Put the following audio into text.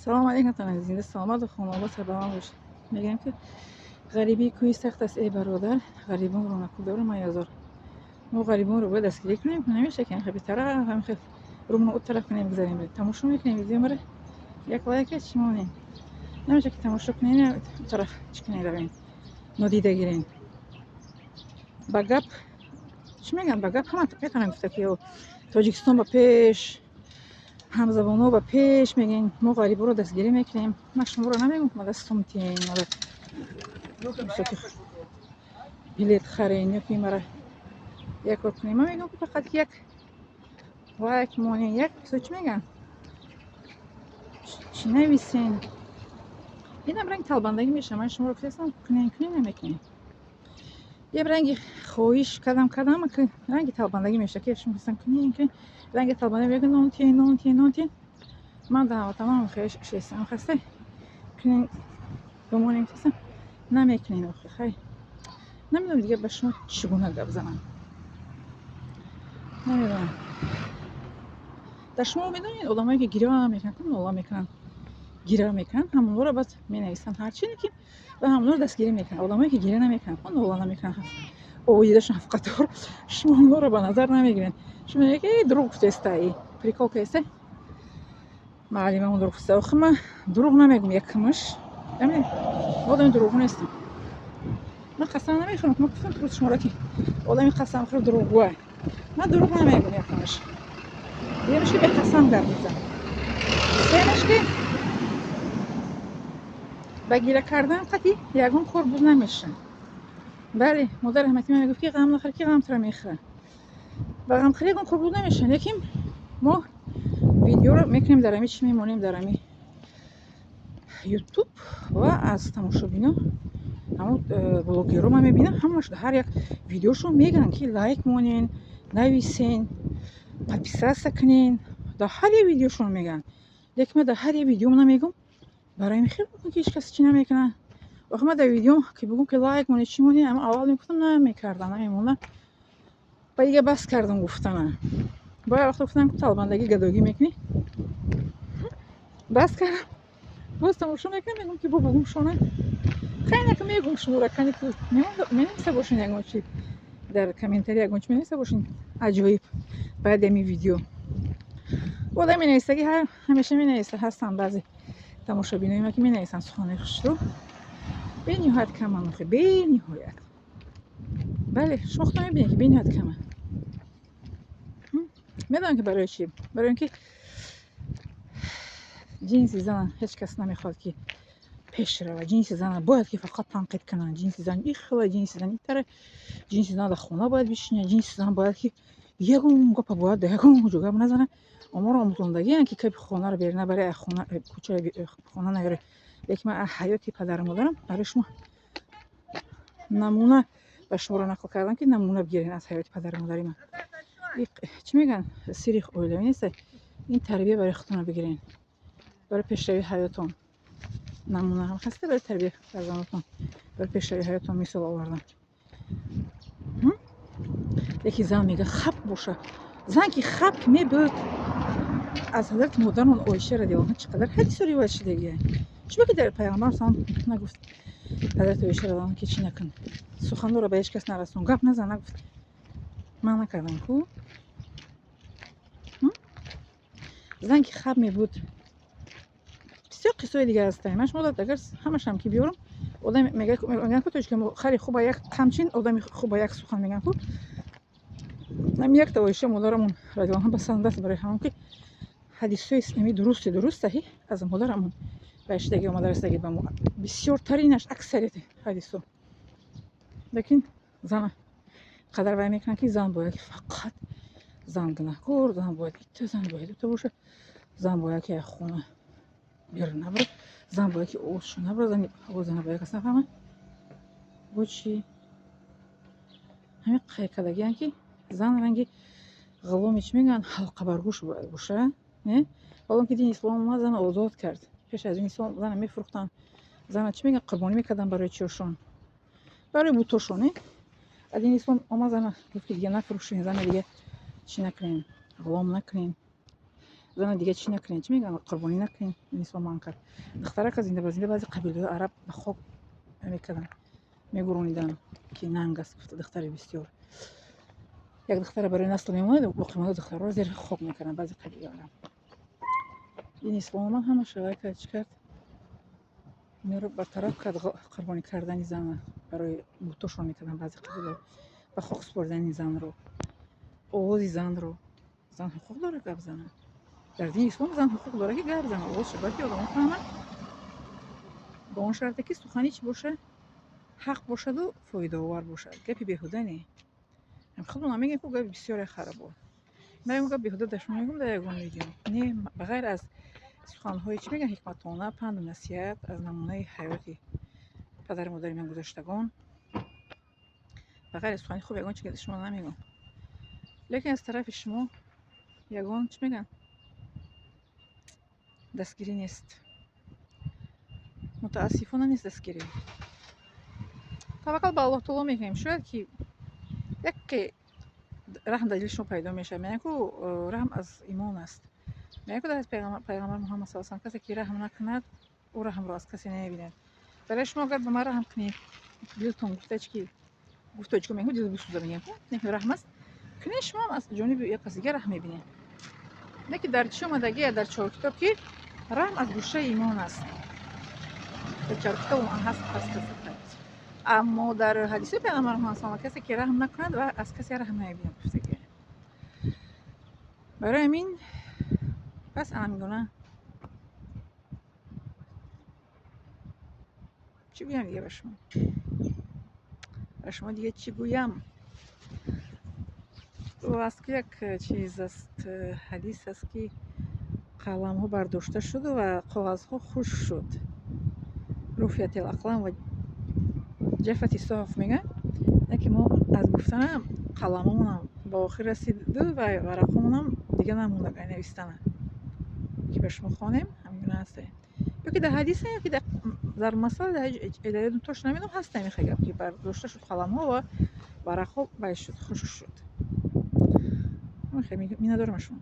سلام علیکم تن زنده سلامت و خانواده سلام باشه. میگم که غریبی کوی سخت است ای برادر، غریبان رو نکو داره میازار. ما غریبان رو باید دستگیری کنیم، نمیشه که خیلی طرف هم خیلی رو من اون طرف کنیم بگذاریم بریم تماشا میکنیم ویدیو مره یک لایک چمونه نمیشه که تماشا کنین اون طرف چکنین روین ندیده گیرین با گپ چی میگن با گپ همه میتونم گفته که تاجیکستان با پیش همزبان‌ها با پیش میگین ما غریبا رو دستگیری میکنیم. من شما رو نمیگم ما دستم تین مثل که بلیت خرین یا که مرا یک کار کنیم. من میگم که فقط یک لایک مونین یک چی میگن چی نویسین اینم رنگ تلبندگی میشه. من شما رو فرستم کنین نمیکنین یه رنگ خواهش کدام که رنگ تلبندگی میشه که شما فرستم کنین که رنگ تلبندگی میگن نون تین من در تمام خیش شستم خسته کنین بمونیم فرستم نمیکنین آخه خیلی نمیدونم دیگه به شما چگونه گپ زنم نمیدونم. در شما میدونید آدمایی که گیرا میکنن الله میکنن گیرا میکنن همون رو بعد مینویسن هر چی که و همون رو دستگیری میکنن. آدمایی که گیرا نمیکنن اون الله نمیکنن اویدش افقطور شما اون رو به نظر نمیگیرین. شما میگه دروغ گفته استی پریکول کیسه معلم اون دروغ گفته. آخه من دروغ نمیگم یکمش یعنی آدم دروغ نیستم. من قسم نمیخورم که من گفتم تو شما را که آدمی قسم خور دروغگوه. من دروغ نمیگم یکمش دیگه به قسم در میزنم سهمش که با گیره کردن قطعی یگون کار بود نمیشه. بله مادر رحمتی من گفت که غم نخور که غم تر میخوره و غم خری یگون کار بود نمیشه. یکیم ما ویدیو رو میکنیم در چی میمونیم در یوتیوب و از تماشابینا همون بلوگرها من میبینم همش هر یک ویدیوشو میگن که لایک مونین نویسین подписаться کنین در هر یک ویدیوشون میگن. لیکن من در هر یک ویدیو نمیگم برای خیلی بود که هیچ کس چی نمیکنه. آخه من در ویدیو که بگم که لایک مونی چی مونی اما اول میگفتم نمیکردن نمیموندن و دیگه بس کردم گفتن باید وقت گفتم که طالبندگی گداگی میکنی بس کردم باز تماشا میکنم میگم که بابا گم شونه خیلی که میگم شما را کنی که مینویسه باشین یکم چی در کامنتری یکم چی مینویسه باشین عجایب بعد می ویدیو بوده مینویسه که همیشه مینویسه هستن بعضی تماشابینای ما که مینویسن سخنی خوش رو به نهایت کم منوخه به نهایت. بله شما خودتون میبینید که به نهایت کمه. میدونم که برای چی؟ برای اینکه جنس زن هیچ کس نمیخواد که پیش روه. جنس زن باید که فقط تنقید کنن. جنس زن ایخلا جنس زن اینطوره جنس زن در خونه باید بشینه. جنس زن باید که یگون گپ باید به یگون جوگه نزنه. امور آموزندگی که خونه رو بیرونه برای خونه کوچه خونه نگره. لیکن من حیاتی پدر مادرم برای شما نمونه به شما رو نقل کردم که نمونه بگیرین از حیات پدر مادری من. چی میگن سیریخ اویلوی نیست. این تربیه برای خودتون بگیرین برای پیشروی حیاتون نمونه هم هسته برای تربیه فرزندتون برای پیشروی حیاتون مثال آوردم. یکی زن میگه خب باشه زن که خب که میبود از حضرت مادرمون عایشه رضی الله عنها چقدر حدیث روایت شده دیگه. چرا که در پیامبر سلام نگفت حضرت عایشه رضی الله عنها که چی نکن سخن رو به هیچ کس نرسون گپ نزن نگفت من نکردم کو زن که خب میبود. بسیار قصه دیگه هست. من شما اگر همش هم که بیارم آدم میگه که توش که خیلی خوبه یک همچین آدم خوبه یک سخن میگن خوب نم یک تویشه مادرمون رضی الله عنها بسند است برای همون که حدیث اسلامی درست صحیح از مادرمون بهشتگی و مدرسگی به ما بسیار ترینش اکثریت حدیثو. لیکن زن قدر وای میکنن که زن باید فقط زن گناهکار زن باید زن باید تو باشه زن باید که خونه بیرون نبره زن باید که اوشو نبره زن اوزن باید کس نفهمه بود چی همین قیقدگی هم که زن رنگی غلومی چی میگن حلقه برگوش باید باشه نه حالا که دین اسلام ما زن آزاد کرد پیش از این اسلام زن میفروختن زن چی میگن قربانی میکردن برای چیشون برای بوتوشونه از این اسلام ما زن گفت که دیگه نفروشین زن دیگه چی نکنین غلام نکنین زن دیگه چی نکنین، چی میگن قربانی نکنین، این اسلام انکار دختره که زنده بازنده بعضی قبیله عرب به خواب میکردن میگرونیدن که ننگ است گفته دختری بسیار یک دختره برای نسل میمونه و قیمت دختر رو زیر خواب میکنن بعضی قبیله عرب. این اسلام من همه شوی که چی کرد این رو برطرف کرد، قربانی کردن زن برای بوتوشون میکردن بعضی قبیله و خواب سپردن زن رو، آواز زن رو. زن حقوق داره گپ بزنه، در دین اسلام زن حقوق داره که گپ بزنه، آواز شبکی آدم فهمه با اون شرطی که سخنی چی باشه حق باشد و فایده آور باشد، گپی بیهوده نی. هم خودمون میگیم که گپ بسیار خرابه، من گپ بیهوده داشتم میگم در یگان ویدیو نه بغیر از سخن‌های چی میگن حکمتانه پند و نصیحت از نمونه حیاتی پدر مادر من گذاشتگان، بغیر از سخنی خوب یگان چی که شما نمیگم. لیکن از طرف شما یگان چی میگن دستگیری نیست، متاسفانه نیست دستگیری. توکل به الله تعالی میکنیم شاید که یک رحم در دل شما پیدا میشه. میگن که رحم از ایمان است، میگن که از پیغمبر محمد صلی الله علیه و کسی که رحم نکند او رحم را از کسی نمیبیند. برای شما اگر به من رحم کنید دلتون گفته که گفته چیکار میگم دل بسوزه میگن نه رحم است کنید شما از جانب یک کسی دیگه رحم میبینید. نه که در چی اومدگی در چهار کتاب که رحم از گوشه ایمان است، در چهار کتاب اون هست کسی. اما در حدیث پیغمبر محمد صلی الله علیه و کسی که رحم نکند و از کسی رحم نمیبیند گفته که برای همین پس همینگونه چی بگم دیگه به شما دیگه چی گویم. و از که یک چیز است حدیث است که قلم ها برداشته شد و کاغذ ها خوش شد، رفیت الاقلام و جفت صحف میگن که ما از گفتن قلممون هم با آخر رسید و ورقمون هم دیگه نمونده نوشتن که به شما خوانیم همین هسته. یا که در حدیث یا که در مسائل اداره دو تاش نمیدونم هست نمیخوام که برداشته شد قلم ها و ورق ها باید شد خوش شد. میخوام می ندارم شما